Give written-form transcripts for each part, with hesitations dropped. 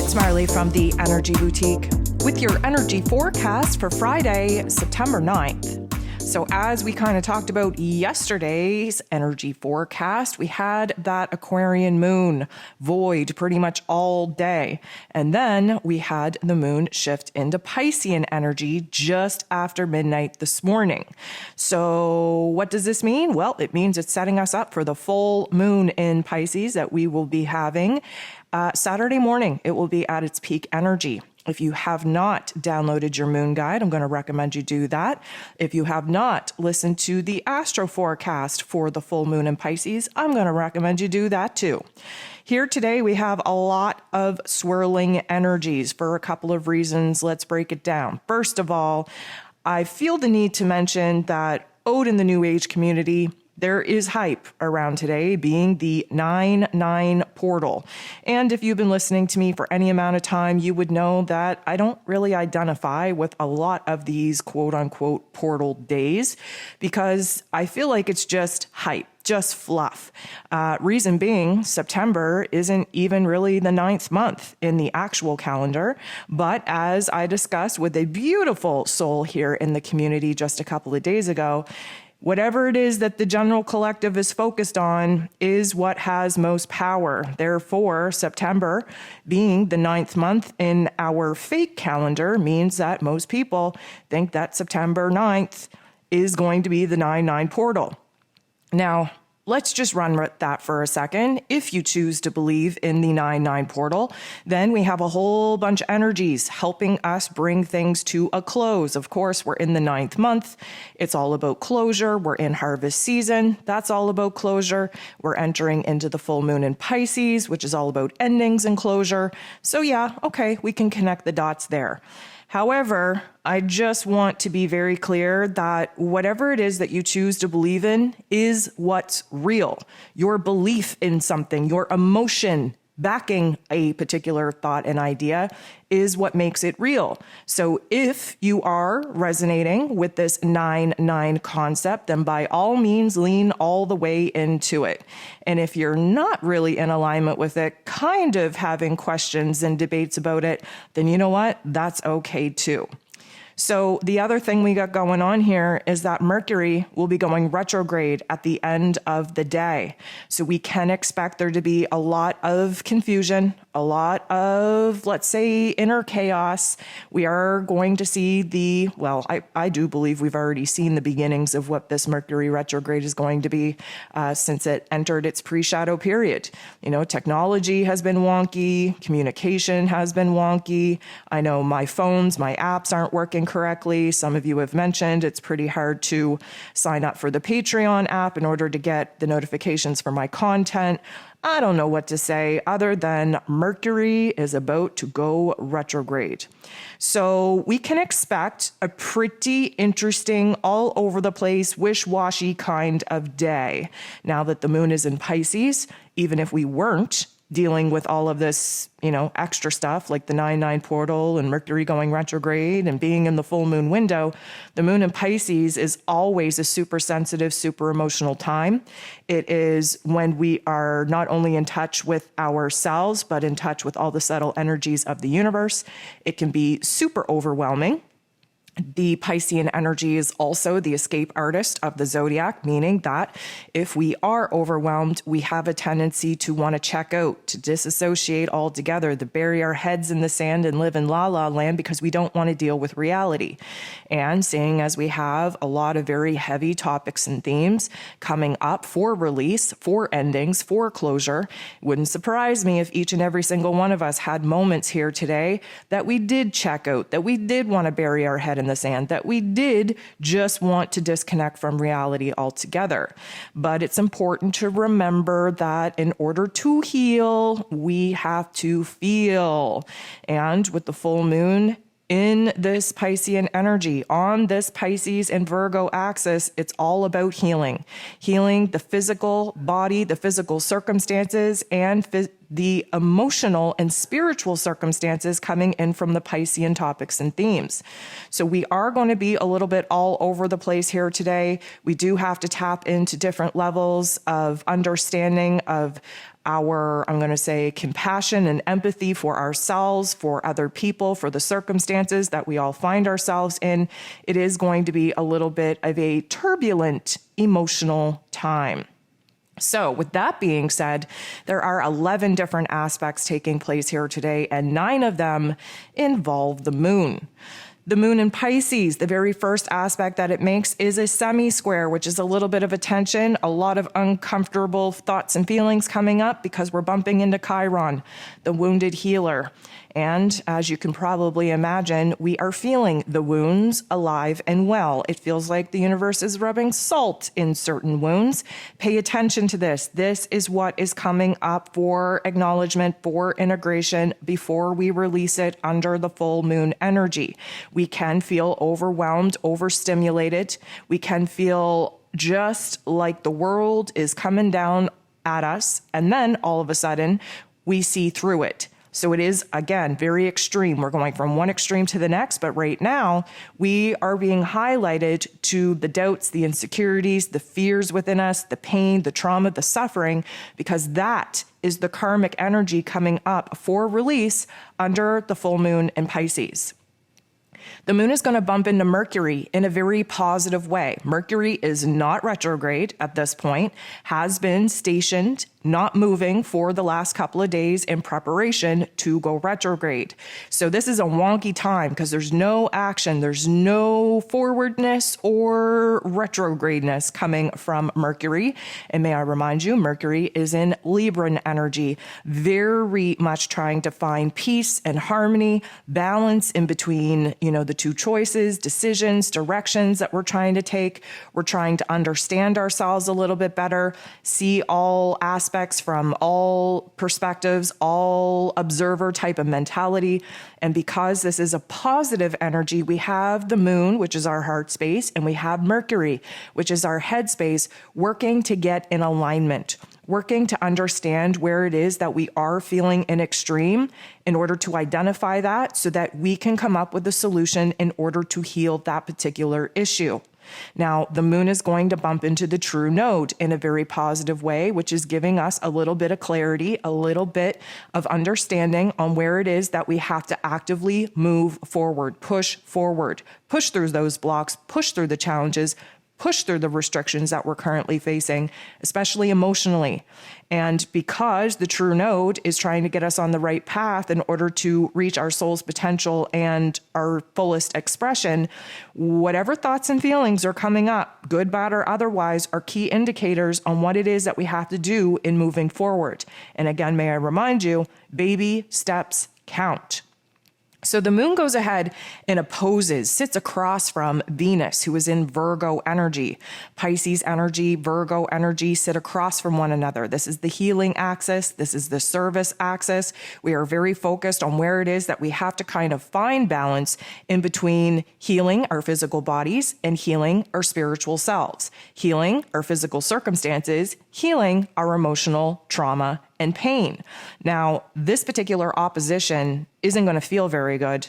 It's Marley from the Energy Boutique with your energy forecast for Friday, September 9th. So as we kind of talked about yesterday's energy forecast, we had that Aquarian moon void pretty much all day. And then we had the moon shift into Piscean energy just after midnight this morning. So what does this mean? Well, it means it's setting us up for the full moon in Pisces that we will be having Saturday morning. It will be at its peak energy. If you have not downloaded your moon guide, I'm going to recommend you do that. If you have not listened to the astro forecast for the full moon in Pisces, I'm going to recommend you do that too. Here today, we have a lot of swirling energies for a couple of reasons. Let's break it down. First of all, I feel the need to mention that out in the New Age community, there is hype around today being the 9-9 portal. And if you've been listening to me for any amount of time, you would know that I don't really identify with a lot of these quote unquote portal days because I feel like it's just hype, just fluff. Reason being, September isn't even really the 9th month in the actual calendar. But as I discussed with a beautiful soul here in the community just a couple of days ago, whatever it is that the general collective is focused on is what has most power. Therefore, September being the 9th month in our fake calendar means that most people think that September 9th is going to be the 9-9 portal. Now, let's just run with that for a second. If you choose to believe in the 9-9 portal, then we have a whole bunch of energies helping us bring things to a close. Of course, we're in the 9th month. It's all about closure. We're in harvest season. That's all about closure. We're entering into the full moon in Pisces, which is all about endings and closure. So yeah, okay, we can connect the dots there. However, I just want to be very clear that whatever it is that you choose to believe in is what's real. Your belief in something, your emotion backing a particular thought and idea is what makes it real. So if you are resonating with this 9-9 concept, then by all means, lean all the way into it. And if you're not really in alignment with it, kind of having questions and debates about it, then you know what? That's okay too. So the other thing we got going on here is that Mercury will be going retrograde at the end of the day. So we can expect there to be a lot of confusion, a lot of, let's say, inner chaos. We are going to see I do believe we've already seen the beginnings of what this Mercury retrograde is going to be since it entered its pre-shadow period. You know, technology has been wonky, communication has been wonky. I know my phones, my apps aren't working correctly. Some of you have mentioned it's pretty hard to sign up for the Patreon app in order to get the notifications for my content. I don't know what to say other than Mercury is about to go retrograde. So we can expect a pretty interesting, all over the place, wish-washy kind of day. Now that the moon is in Pisces, even if we weren't dealing with all of this, extra stuff like the 9-9 portal and Mercury going retrograde and being in the full moon window, the moon in Pisces is always a super sensitive, super emotional time. It is when we are not only in touch with ourselves, but in touch with all the subtle energies of the universe. It can be super overwhelming. The Piscean energy is also the escape artist of the zodiac, meaning that if we are overwhelmed, we have a tendency to want to check out, to disassociate altogether, to bury our heads in the sand and live in la-la land because we don't want to deal with reality. And seeing as we have a lot of very heavy topics and themes coming up for release, for endings, for closure, it wouldn't surprise me if each and every single one of us had moments here today that we did check out, that we did want to bury our head in the sand, that we did just want to disconnect from reality altogether. But it's important to remember that in order to heal, we have to feel. And with the full moon in this Piscean energy, on this Pisces and Virgo axis, it's all about healing. Healing the physical body, the physical circumstances, and the emotional and spiritual circumstances coming in from the Piscean topics and themes. So we are going to be a little bit all over the place here today. We do have to tap into different levels of understanding of our, I'm going to say, compassion and empathy for ourselves, for other people, for the circumstances that we all find ourselves in. It is going to be a little bit of a turbulent emotional time. So with that being said, there are 11 different aspects taking place here today, and 9 of them involve the moon. The moon in Pisces, the very first aspect that it makes is a semi-square, which is a little bit of a tension, a lot of uncomfortable thoughts and feelings coming up because we're bumping into Chiron, the wounded healer. And as you can probably imagine, we are feeling the wounds alive and well. It feels like the universe is rubbing salt in certain wounds. Pay attention to this. This is what is coming up for acknowledgement, for integration before we release it under the full moon energy. We can feel overwhelmed, overstimulated. We can feel just like the world is coming down at us. And then all of a sudden, we see through it. So it is, again, very extreme. We're going from one extreme to the next, but right now we are being highlighted to the doubts, the insecurities, the fears within us, the pain, the trauma, the suffering, because that is the karmic energy coming up for release under the full moon in Pisces. The moon is going to bump into Mercury in a very positive way. Mercury is not retrograde at this point, has been stationed, not moving for the last couple of days in preparation to go retrograde. So this is a wonky time because there's no action, there's no forwardness or retrogradness coming from Mercury. And may I remind you, Mercury is in Libran energy, very much trying to find peace and harmony, balance in between, the two choices, decisions, directions that we're trying to take. We're trying to understand ourselves a little bit better, see all aspects from all perspectives, all observer type of mentality. And because this is a positive energy, we have the moon, which is our heart space, and we have Mercury, which is our head space, working to get in alignment, working to understand where it is that we are feeling in extreme in order to identify that so that we can come up with a solution in order to heal that particular issue. Now, the moon is going to bump into the true node in a very positive way, which is giving us a little bit of clarity, a little bit of understanding on where it is that we have to actively move forward, push through those blocks, push through the challenges, push through the restrictions that we're currently facing, especially emotionally. And because the true node is trying to get us on the right path in order to reach our soul's potential and our fullest expression, whatever thoughts and feelings are coming up, good, bad, or otherwise, are key indicators on what it is that we have to do in moving forward. And again, may I remind you, baby steps count. So the moon goes ahead and opposes, sits across from Venus, who is in Virgo energy. Pisces energy, Virgo energy sit across from one another. This is the healing axis. This is the service axis. We are very focused on where it is that we have to kind of find balance in between healing our physical bodies and healing our spiritual selves, healing our physical circumstances, healing our emotional trauma and pain. Now, this particular opposition isn't going to feel very good.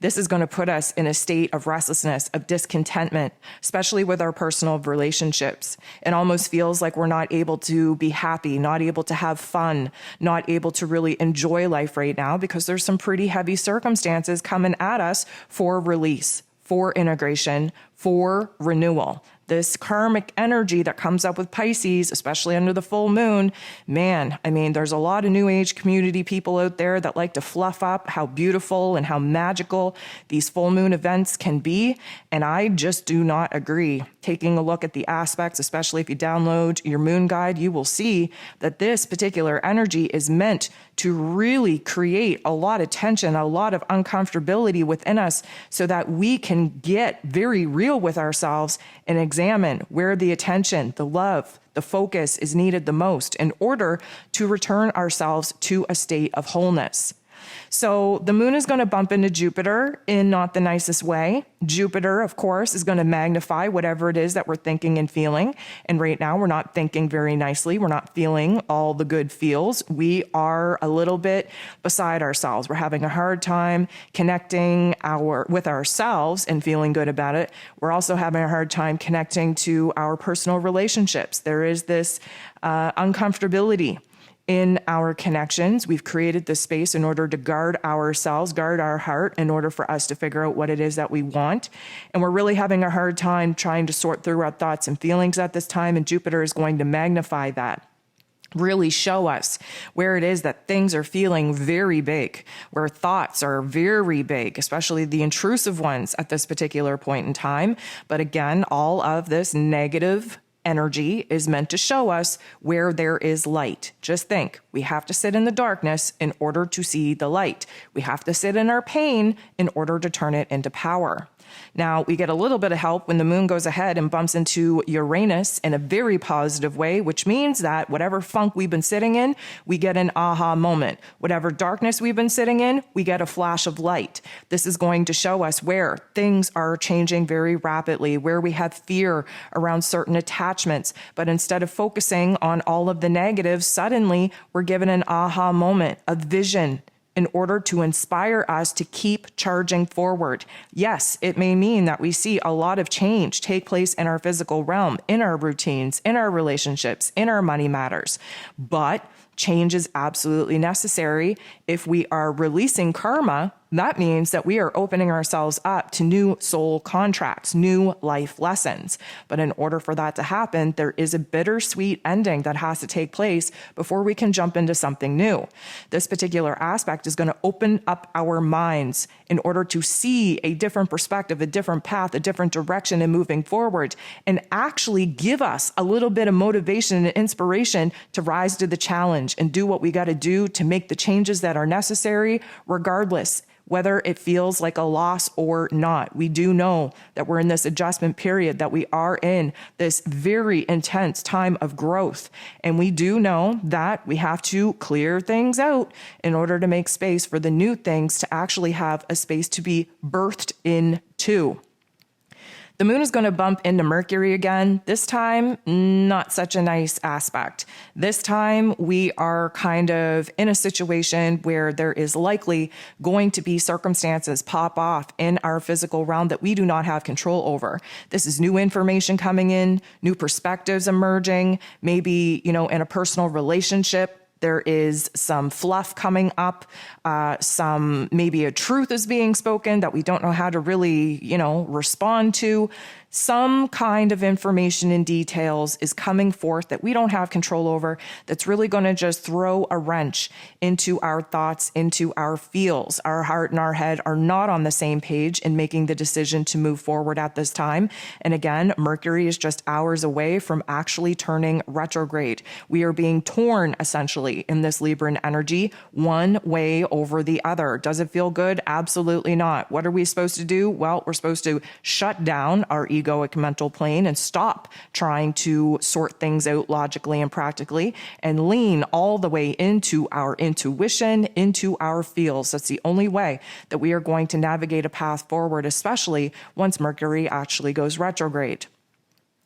This is going to put us in a state of restlessness, of discontentment, especially with our personal relationships. It almost feels like we're not able to be happy, not able to have fun, not able to really enjoy life right now because there's some pretty heavy circumstances coming at us for release, for integration, for renewal. This karmic energy that comes up with Pisces, especially under the full moon, man, there's a lot of New Age community people out there that like to fluff up how beautiful and how magical these full moon events can be. And I just do not agree. Taking a look at the aspects, especially if you download your moon guide, you will see that this particular energy is meant to really create a lot of tension, a lot of uncomfortability within us so that we can get very real with ourselves and examine where the attention, the love, the focus is needed the most in order to return ourselves to a state of wholeness. So the moon is going to bump into Jupiter in not the nicest way. Jupiter, of course, is going to magnify whatever it is that we're thinking and feeling. And right now we're not thinking very nicely. We're not feeling all the good feels. We are a little bit beside ourselves. We're having a hard time connecting with ourselves and feeling good about it. We're also having a hard time connecting to our personal relationships. There is this uncomfortability in our connections. We've created this space in order to guard ourselves, guard our heart, in order for us to figure out what it is that we want. And we're really having a hard time trying to sort through our thoughts and feelings at this time, and Jupiter is going to magnify that. Really show us where it is that things are feeling very big, where thoughts are very big, especially the intrusive ones at this particular point in time. But again, all of this negative energy is meant to show us where there is light. Just think, we have to sit in the darkness in order to see the light. We have to sit in our pain in order to turn it into power. Now, we get a little bit of help when the moon goes ahead and bumps into Uranus in a very positive way, which means that whatever funk we've been sitting in, we get an aha moment. Whatever darkness we've been sitting in, we get a flash of light. This is going to show us where things are changing very rapidly, where we have fear around certain attachments. But instead of focusing on all of the negatives, suddenly we're given an aha moment, a vision, in order to inspire us to keep charging forward. Yes, it may mean that we see a lot of change take place in our physical realm, in our routines, in our relationships, in our money matters. But change is absolutely necessary. If we are releasing karma, that means that we are opening ourselves up to new soul contracts, new life lessons. But in order for that to happen, there is a bittersweet ending that has to take place before we can jump into something new. This particular aspect is going to open up our minds in order to see a different perspective, a different path, a different direction in moving forward, and actually give us a little bit of motivation and inspiration to rise to the challenge and do what we got to do to make the changes that are necessary, regardless whether it feels like a loss or not. We do know that we're in this adjustment period, that we are in this very intense time of growth. And we do know that we have to clear things out in order to make space for the new things to actually have a space to be birthed into. The moon is going to bump into Mercury again. This time, not such a nice aspect. This time, we are kind of in a situation where there is likely going to be circumstances pop off in our physical realm that we do not have control over. This is new information coming in, new perspectives emerging, maybe, in a personal relationship. There is some fluff coming up, maybe a truth is being spoken that we don't know how to really, respond to. Some kind of information and details is coming forth that we don't have control over, that's really going to just throw a wrench into our thoughts, into our feels. Our heart and our head are not on the same page in making the decision to move forward at this time. And again, Mercury is just hours away from actually turning retrograde. We are being torn, essentially, in this Libran energy, one way over the other. Does it feel good? Absolutely not. What are we supposed to do? Well, we're supposed to shut down our egoic mental plane and stop trying to sort things out logically and practically and lean all the way into our intuition, into our feels. That's the only way that we are going to navigate a path forward, especially once Mercury actually goes retrograde.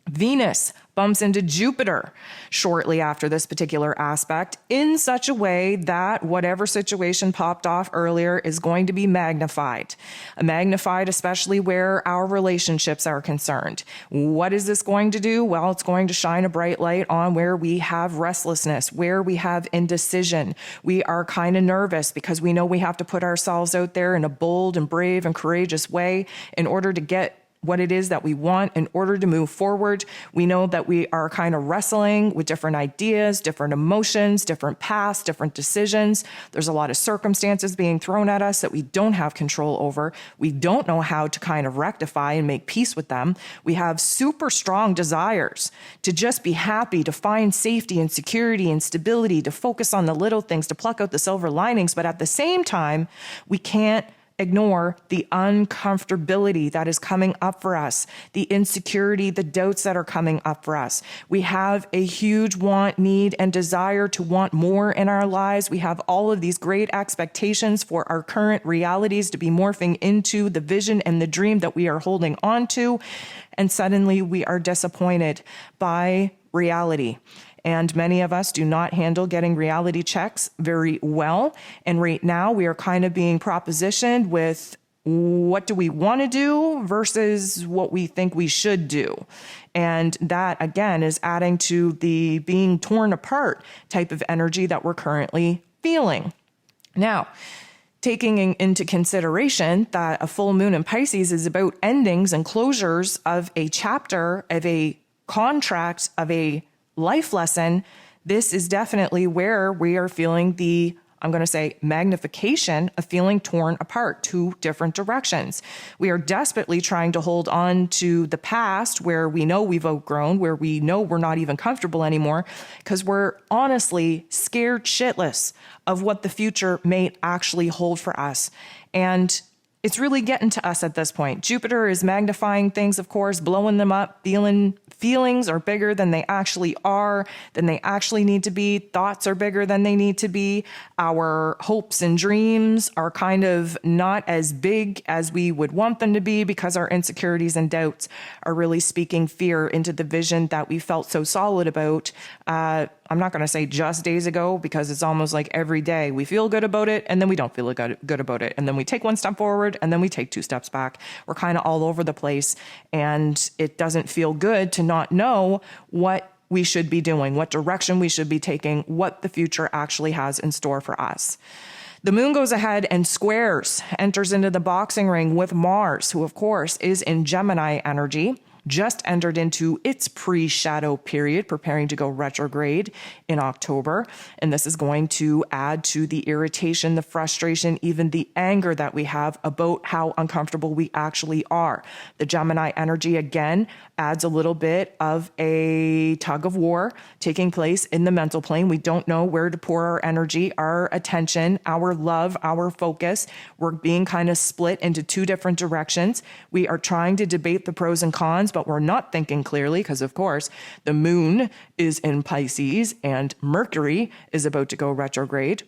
Venus bumps into Jupiter shortly after this particular aspect in such a way that whatever situation popped off earlier is going to be magnified. Magnified especially where our relationships are concerned. What is this going to do? Well, it's going to shine a bright light on where we have restlessness, where we have indecision. We are kind of nervous because we know we have to put ourselves out there in a bold and brave and courageous way in order to get what it is that we want in order to move forward. We know that we are kind of wrestling with different ideas, different emotions, different paths, different decisions. There's a lot of circumstances being thrown at us that we don't have control over. We don't know how to kind of rectify and make peace with them. We have super strong desires to just be happy, to find safety and security and stability, to focus on the little things, to pluck out the silver linings. But at the same time, we can't ignore the uncomfortability that is coming up for us, the insecurity, the doubts that are coming up for us. We have a huge want, need, and desire to want more in our lives. We have all of these great expectations for our current realities to be morphing into the vision and the dream that we are holding on to. And suddenly we are disappointed by reality. And many of us do not handle getting reality checks very well. And right now we are kind of being propositioned with what do we want to do versus what we think we should do. And that, again, is adding to the being torn apart type of energy that we're currently feeling. Now, taking into consideration that a full moon in Pisces is about endings and closures of a chapter, of a contract, of a life lesson, this is definitely where we are feeling the, I'm going to say, magnification of feeling torn apart, two different directions. We are desperately trying to hold on to the past where we know we've outgrown, where we know we're not even comfortable anymore, because we're honestly scared shitless of what the future may actually hold for us. And it's really getting to us at this point. Jupiter is magnifying things, of course, blowing them up, feelings are bigger than they actually are, than they actually need to be. Thoughts are bigger than they need to be. Our hopes and dreams are kind of not as big as we would want them to be because our insecurities and doubts are really speaking fear into the vision that we felt so solid about. I'm not going to say just days ago, because it's almost like every day we feel good about it and then we don't feel good about it. And then we take one step forward and then we take two steps back. We're kind of all over the place, and it doesn't feel good to not know what we should be doing, what direction we should be taking, what the future actually has in store for us. The moon goes ahead and squares, enters into the boxing ring with Mars, who of course is in Gemini energy, just entered into its pre-shadow period, preparing to go retrograde in October. And this is going to add to the irritation, the frustration, even the anger that we have about how uncomfortable we actually are. The Gemini energy, again, adds a little bit of a tug of war taking place in the mental plane. We don't know where to pour our energy, our attention, our love, our focus. We're being kind of split into two different directions. We are trying to debate the pros and cons, but we're not thinking clearly because, of course, the moon is in Pisces and Mercury is about to go retrograde.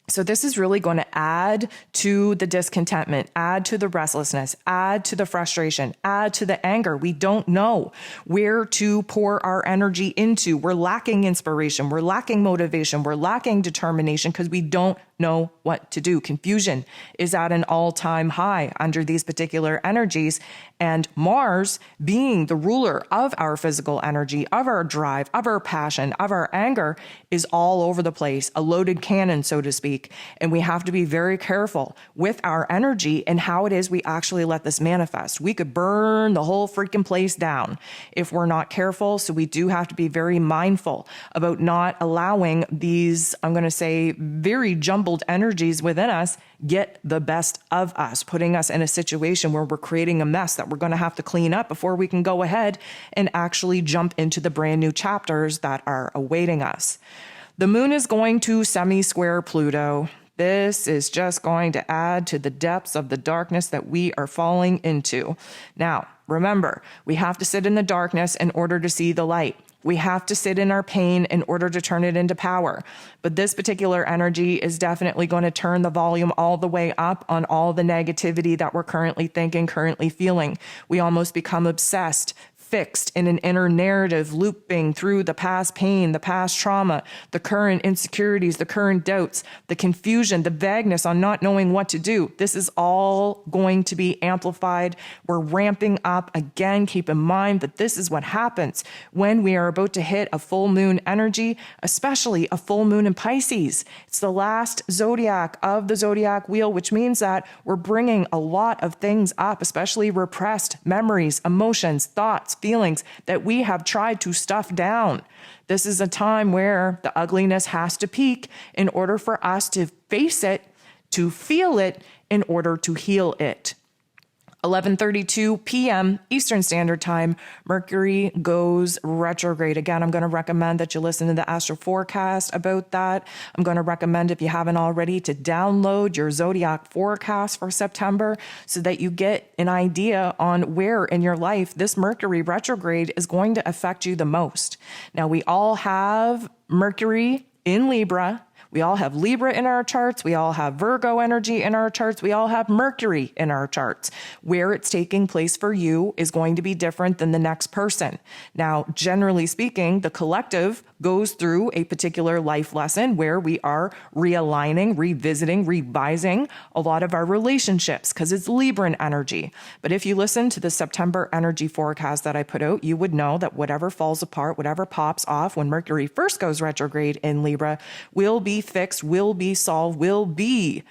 So this is really going to add to the discontentment, add to the restlessness, add to the frustration, add to the anger. We don't know where to pour our energy into. We're lacking inspiration. We're lacking motivation. We're lacking determination because we don't know what to do. Confusion is at an all-time high under these particular energies. And Mars, being the ruler of our physical energy, of our drive, of our passion, of our anger, is all over the place, a loaded cannon, so to speak. And we have to be very careful with our energy and how it is we actually let this manifest. We could burn the whole freaking place down if we're not careful. So we do have to be very mindful about not allowing these, I'm going to say, very jumbled energies within us get the best of us, putting us in a situation where we're creating a mess that we're going to have to clean up before we can go ahead and actually jump into the brand new chapters that are awaiting us. The moon is going to semi-square Pluto. This is just going to add to the depths of the darkness that we are falling into. Now, remember, we have to sit in the darkness in order to see the light. We have to sit in our pain in order to turn it into power. But this particular energy is definitely going to turn the volume all the way up on all the negativity that we're currently thinking, currently feeling. We almost become obsessed, fixed in an inner narrative, looping through the past pain, the past trauma, the current insecurities, the current doubts, the confusion, the vagueness on not knowing what to do. This is all going to be amplified. We're ramping up. Again, keep in mind that this is what happens when we are about to hit a full moon energy, especially a full moon in Pisces. It's the last zodiac of the zodiac wheel, which means that we're bringing a lot of things up, especially repressed memories, emotions, thoughts, feelings that we have tried to stuff down. This is a time where the ugliness has to peak in order for us to face it, to feel it, in order to heal it. 11:32 p.m. Eastern Standard Time, Mercury goes retrograde. Again, I'm going to recommend that you listen to the astro forecast about that. I'm going to recommend, if you haven't already, to download your zodiac forecast for September so that you get an idea on where in your life this Mercury retrograde is going to affect you the most. Now, we all have Mercury in Libra. We all have Libra in our charts. We all have Virgo energy in our charts. We all have Mercury in our charts. Where it's taking place for you is going to be different than the next person. Now, generally speaking, the collective goes through a particular life lesson where we are realigning, revisiting, revising a lot of our relationships because it's Libran energy. But if you listen to the September energy forecast that I put out, you would know that whatever falls apart, whatever pops off when Mercury first goes retrograde in Libra will be fixed, will be solved, will be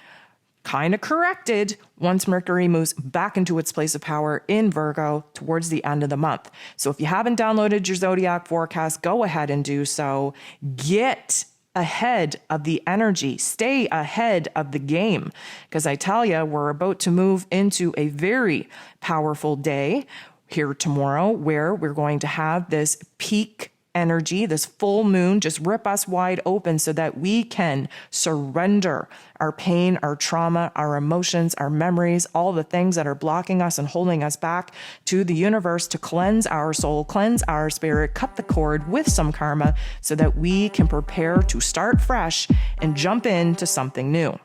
kind of corrected once Mercury moves back into its place of power in Virgo towards the end of the month. So if you haven't downloaded your zodiac forecast, go ahead and do so. Get ahead of the energy, stay ahead of the game, because I tell you, we're about to move into a very powerful day here tomorrow where we're going to have this peak energy, this full moon, just rip us wide open so that we can surrender our pain, our trauma, our emotions, our memories, all the things that are blocking us and holding us back to the universe to cleanse our soul, cleanse our spirit, cut the cord with some karma so that we can prepare to start fresh and jump into something new.